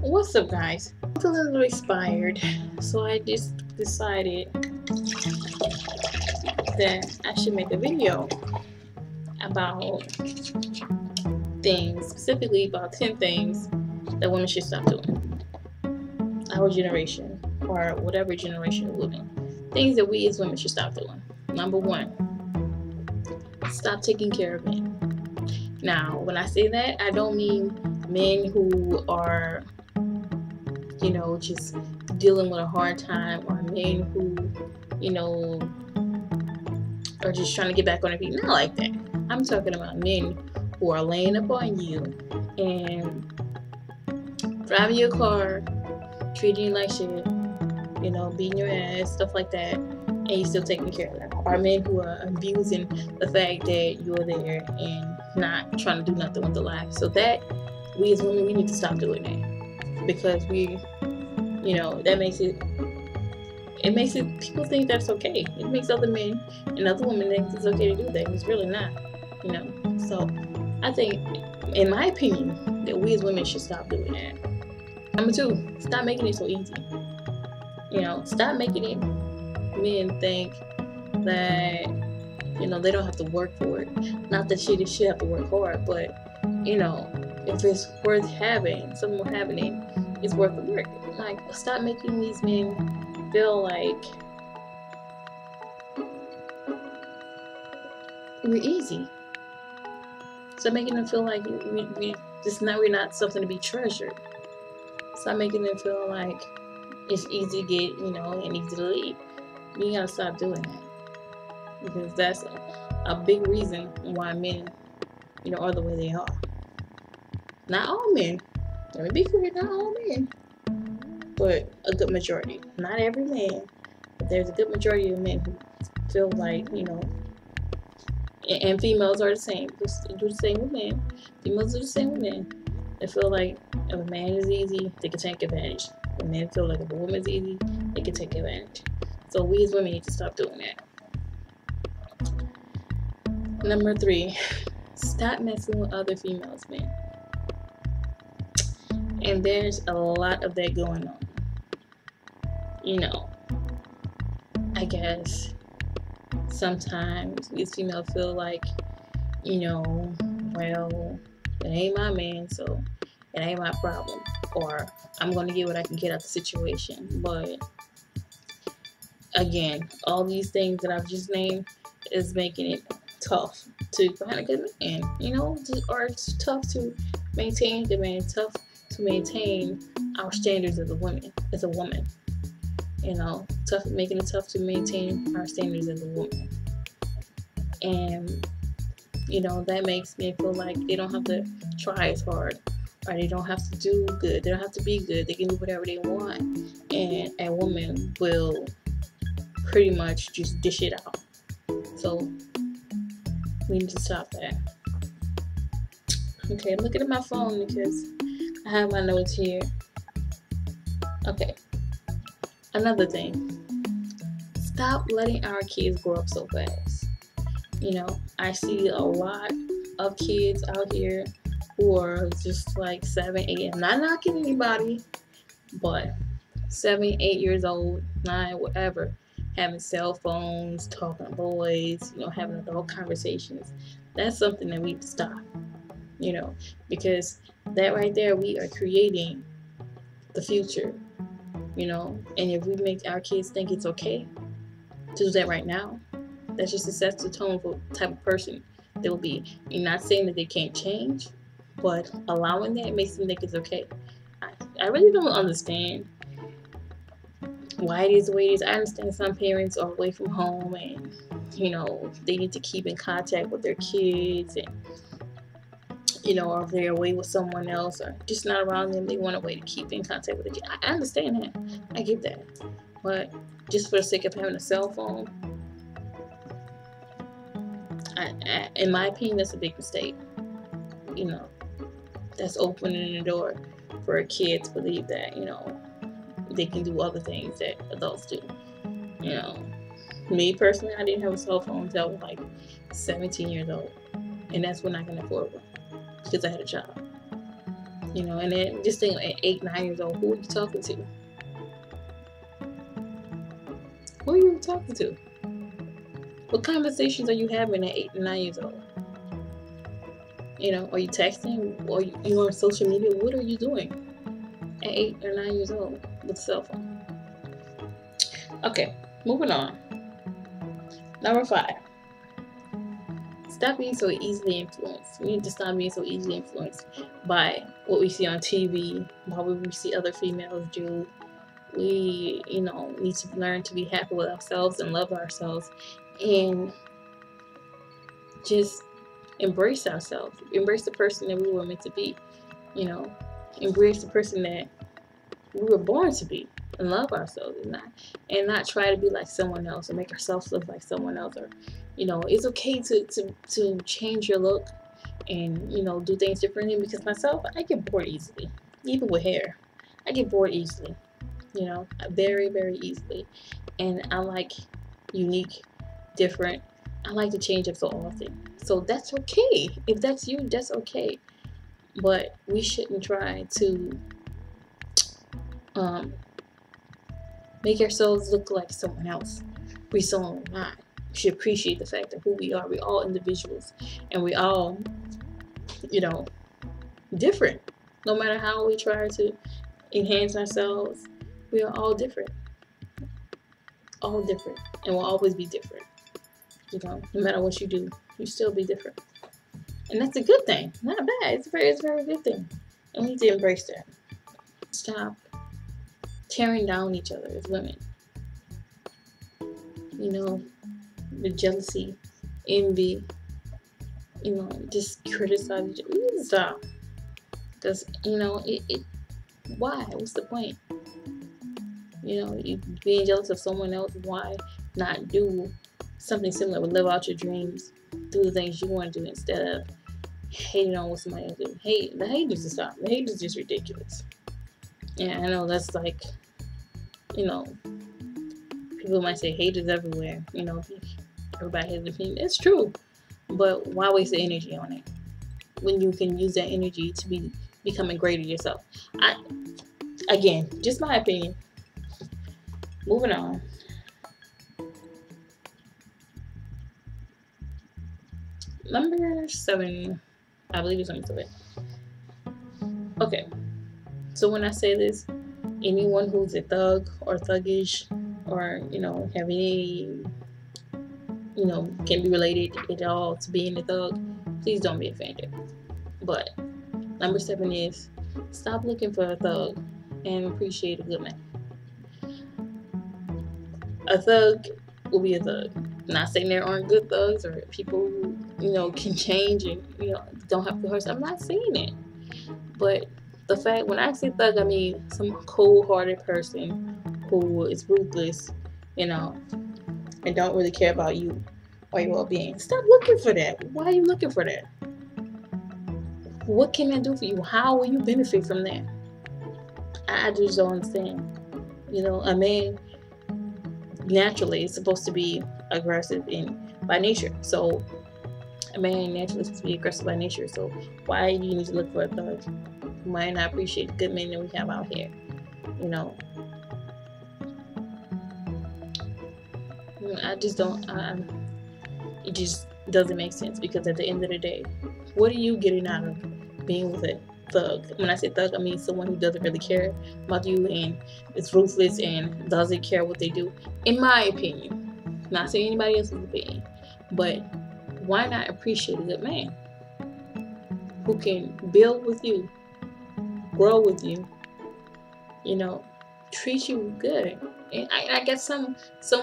What's up, guys? I'm feeling a little inspired, so I just decided that I should make a video about things, specifically about 10 things that women should stop doing. Our generation, or whatever generation you're living. Things that we as women should stop doing. Number one, stop taking care of men. Now, when I say that, I don't mean men who are, just dealing with a hard time, or men who, are just trying to get back on their feet. Not like that. I'm talking about men who are laying up on you and driving your car, treating you like shit, beating your ass, stuff like that, and you still taking care of them. Or men who are abusing the fact that you're there and not trying to do nothing with the life. So that, we as women, we need to stop doing that, because that makes it, people think that's okay. It makes other men and other women think it's okay to do that. It's really not, So I think, in my opinion, that we as women should stop doing that. Number two, stop making it so easy. Stop making it men think that, they don't have to work for it. Not that they should have to work hard, but, if it's worth having, someone having it, it's worth the work. Like, stop making these men feel like we're easy. Stop making them feel like we're not something to be treasured. Stop making them feel like it's easy to get, and easy to leave. You gotta stop doing that, because that's a big reason why men, are the way they are. Not all men. Let me be clear, not all men, but a good majority. Not every man, but there's a good majority of men who feel like, and females are the same. Just do the same with men. Females do the same with men. They feel like if a man is easy, they can take advantage. When men feel like if a woman is easy, they can take advantage. So we as women need to stop doing that. Number three, stop messing with other females, men. And there's a lot of that going on. I guess sometimes these females feel like, well, it ain't my man, so it ain't my problem. Or I'm going to get what I can get out of the situation. But again, all these things that I've just named is making it tough to find a good man, or it's tough to maintain the man, tough to maintain our standards as a woman, making it tough to maintain our standards as a woman. And, that makes me feel like they don't have to try as hard, or they don't have to do good. They don't have to be good. They can do whatever they want. And a woman will pretty much just dish it out. So we need to stop that. Okay, I'm looking at my phone because I have my notes here. Okay. Another thing. Stop letting our kids grow up so fast. I see a lot of kids out here who are just like 7, 8. I'm not knocking anybody, but 7, 8 years old, 9, whatever, having cell phones, talking to boys, having adult conversations. That's something that we need to stop. Because that right there, we are creating the future. And if we make our kids think it's okay to do that right now, that's just sets the tone for the type of person they will be. You're not saying that they can't change, but allowing that makes them think it's okay. I really don't understand why it is the way it is. I understand some parents are away from home and, they need to keep in contact with their kids, and, or if they're away with someone else or just not around them, they want a way to keep in contact with their kids. I understand that. I get that. But just for the sake of having a cell phone, in my opinion, that's a big mistake. That's opening the door for a kid to believe that, they can do other things that adults do. Me personally, I didn't have a cell phone until I was like 17 years old, and that's when I can afford one because I had a job. You know, and then just think at 8, 9 years old, who are you talking to? Who are you talking to? What conversations are you having at 8 and 9 years old? You know, are you texting? Or you on social media? What are you doing at 8 or 9 years old with a cell phone? Okay, moving on. Number 5. Stop being so easily influenced. We need to stop being so easily influenced by what we see on TV, by what we see other females do. We, need to learn to be happy with ourselves and love ourselves and just embrace ourselves. Embrace the person that we were meant to be. Embrace the person that we were born to be and love ourselves and not try to be like someone else or make ourselves look like someone else. Or it's okay to change your look and do things differently, because myself, I get bored easily. Even with hair, I get bored easily, very, very easily. And I like unique, different. I like to change up so often. So that's okay. If that's you, that's okay. But we shouldn't try to make ourselves look like someone else. We someone we're not. We should appreciate the fact of who we are. We're all individuals, and we all, different. No matter how we try to enhance ourselves, we are all different. All different, and will always be different. No matter what you do, you still be different, and that's a good thing. Not bad. It's a very good thing, and we need to embrace that. Stop tearing down each other as women. The jealousy, envy, just criticize each other. We need to stop. Because, why? What's the point? You being jealous of someone else, why not do something similar? Live out your dreams, do the things you want to do instead of hating on what somebody else doing. The hate needs to stop. The hate is just ridiculous. Yeah, I know that's like, people might say hate is everywhere. Everybody has an opinion. It's true. But why waste the energy on it when you can use that energy to be becoming greater yourself? Again, just my opinion. Moving on. Number 7. I believe it's number 7. Okay. So when I say this, anyone who's a thug or thuggish or, have any, can be related at all to being a thug, please don't be offended. But number 7 is stop looking for a thug and appreciate a good man. A thug will be a thug. I'm not saying there aren't good thugs or people who, can change and, don't have to hurt. I'm not saying it. But the fact, when I say thug, I mean some cold-hearted person who is ruthless, and don't really care about you or your well-being. Stop looking for that. Why are you looking for that? What can that do for you? How will you benefit from that? I just don't understand. A man naturally is supposed to be aggressive by nature. So a man naturally is supposed to be aggressive by nature. So why do you need to look for a thug who might not appreciate the good men that we have out here? I just don't. It just doesn't make sense, because at the end of the day, what are you getting out of being with a thug? When I say thug, I mean someone who doesn't really care about you and is ruthless and doesn't care what they do. In my opinion, not saying anybody else's opinion, but why not appreciate a good man who can build with you, grow with you, treat you good? And I guess some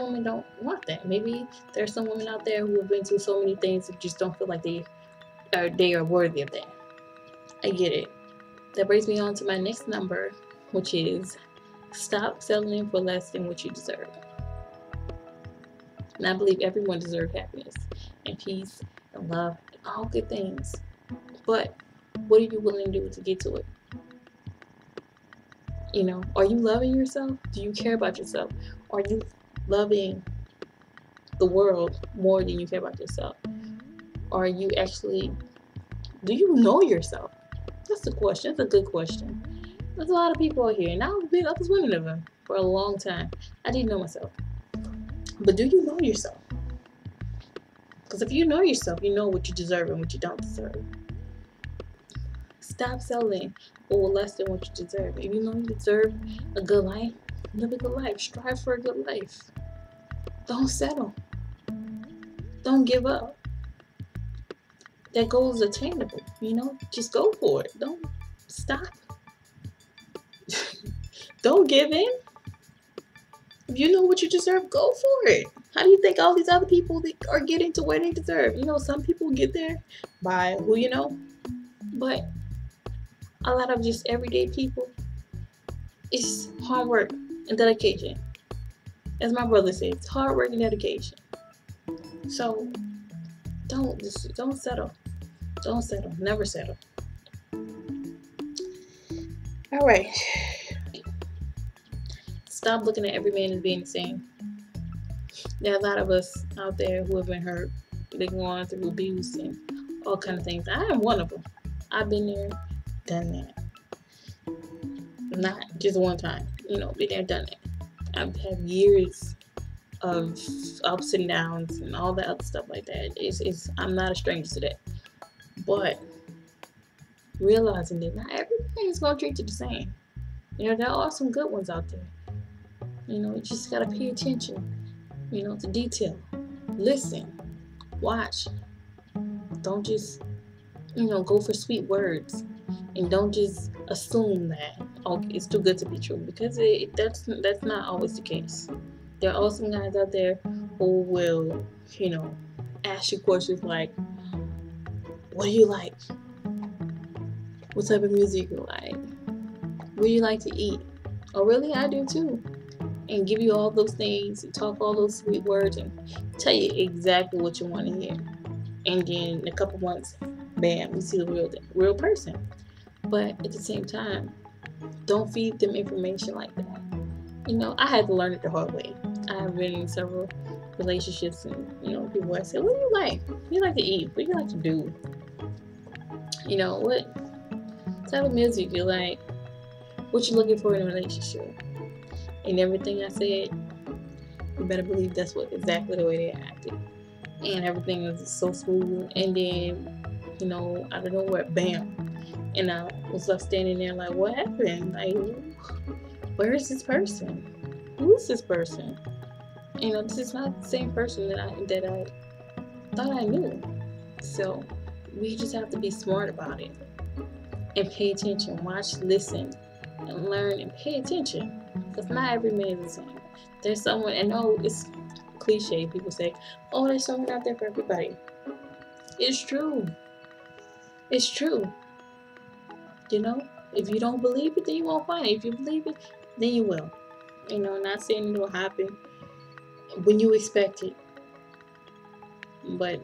women don't want that. Maybe there's some women out there who have been through so many things that just don't feel like they are worthy of that. I get it. That brings me on to my next number, which is stop settling for less than what you deserve. And I believe everyone deserves happiness and peace and love and all good things. But what are you willing to do to get to it? Are you loving yourself? Do you care about yourself? Are you loving the world more than you care about yourself? Or you actually, do you know yourself? That's the question. That's a good question. There's a lot of people out here, and I was one of them for a long time. I didn't know myself. But do you know yourself? Because if you know yourself, you know what you deserve and what you don't deserve. Stop settling for less than what you deserve. If you know you deserve a good life, live a good life. Strive for a good life. Don't settle. Don't give up. That goal is attainable. Just go for it. Don't stop. Don't give in. If you know what you deserve, go for it. How do you think all these other people are getting to where they deserve? Some people get there by who you know, but a lot of just everyday people, it's hard work and dedication. As my brother said, it's hard work and dedication. So don't settle. Don't settle. Never settle. All right. Stop looking at every man as being the same. There are a lot of us out there who have been hurt. They're going through abuse and all kind of things. I am one of them. I've been there, done that. Not just one time. Been there, done it. I've had years of ups and downs and all that other stuff like that. I'm not a stranger to that. But realizing that not everything is going to treat you the same. There are some good ones out there. You just got to pay attention, to detail. Listen, watch. Don't just, go for sweet words. And don't just assume that, it's too good to be true. Because that's not always the case. There are also guys out there who will, ask you questions like, what do you like? What type of music you like? What do you like to eat? Oh, really? I do too. And give you all those things and talk all those sweet words and tell you exactly what you want to hear. And then in a couple months, bam, you see the real person. But at the same time, don't feed them information like that. I had to learn it the hard way. I have been in several relationships and, people I say, what do you like? What do you like to eat? What do you like to do? What type of music you like? What you looking for in a relationship? And everything I said, you better believe that's exactly the way they acted. And everything was so smooth. And then, out of nowhere, bam. And I was left standing there like, what happened? Like, where is this person? Who is this person? This is not the same person that I thought I knew. So we just have to be smart about it and pay attention. Watch, listen, and learn and pay attention. Because not every man is the same. There's someone, and it's cliche. People say, oh, there's someone out there for everybody. It's true. It's true. If you don't believe it, then you won't find it. If you believe it, then you will. Not saying it'll happen when you expect it, but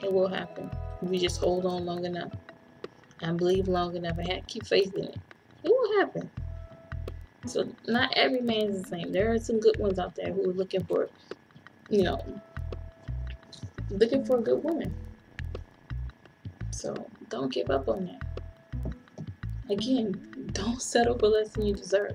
it will happen. If you just hold on long enough and believe long enough and keep faith in it, it will happen. So not every man is the same. There are some good ones out there who are looking for, looking for a good woman. So don't give up on that. Again, don't settle for less than you deserve.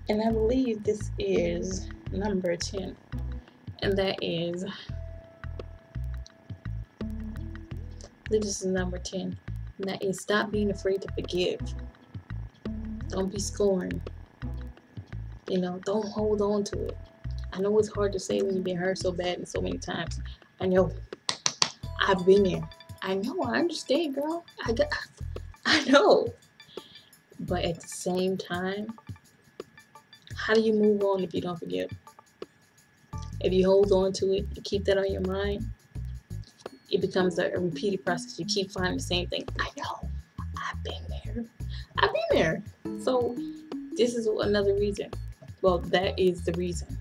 And I believe this is number 10. And that is, this is number 10. And that is, stop being afraid to forgive. Don't be scorned. Don't hold on to it. I know it's hard to say when you've been hurt so bad and so many times. I know. I've been there. I know. I understand, girl. I know. But at the same time, how do you move on if you don't forgive? If you hold on to it, you keep that on your mind, it becomes a repeated process. You keep finding the same thing. I know. I've been there. So this is another reason. Well, that is the reason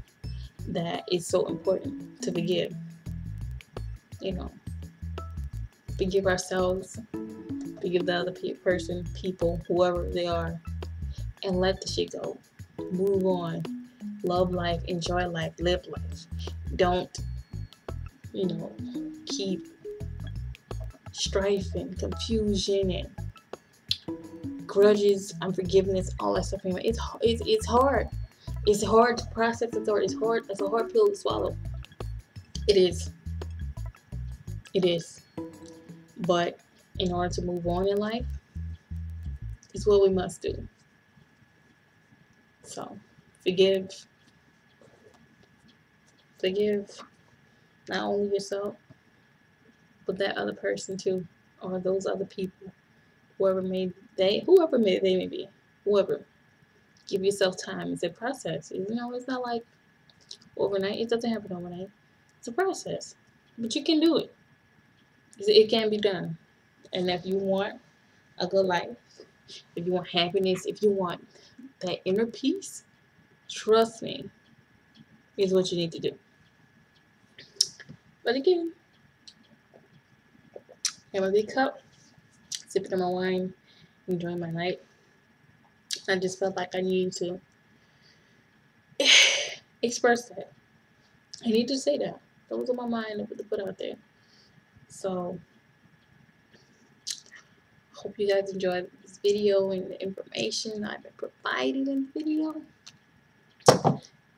that it's so important to forgive. Forgive ourselves, forgive the other person, people, whoever they are, and let the shit go. Move on. Love life, enjoy life, live life. Don't, keep strife and confusion and grudges, unforgiveness, all that stuff. It's hard. It's hard to process. It's hard. It's hard. It's a hard pill to swallow. It is. It is. But in order to move on in life, it's what we must do. So forgive. Forgive not only yourself, but that other person too, or those other people, whoever they may be, whoever. Give yourself time. It's a process. It's not like overnight. It doesn't happen overnight. It's a process, but you can do it. It can be done. And if you want a good life, if you want happiness, if you want that inner peace, trust me, is what you need to do. But again, I have a big cup, sipping on my wine, enjoying my night. I just felt like I needed to express that. I need to say that. That was on my mind to put out there. So, hope you guys enjoyed this video and the information I've been providing in the video.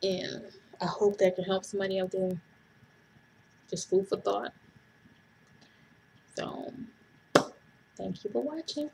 And I hope that can help somebody out there. Just food for thought. So, thank you for watching.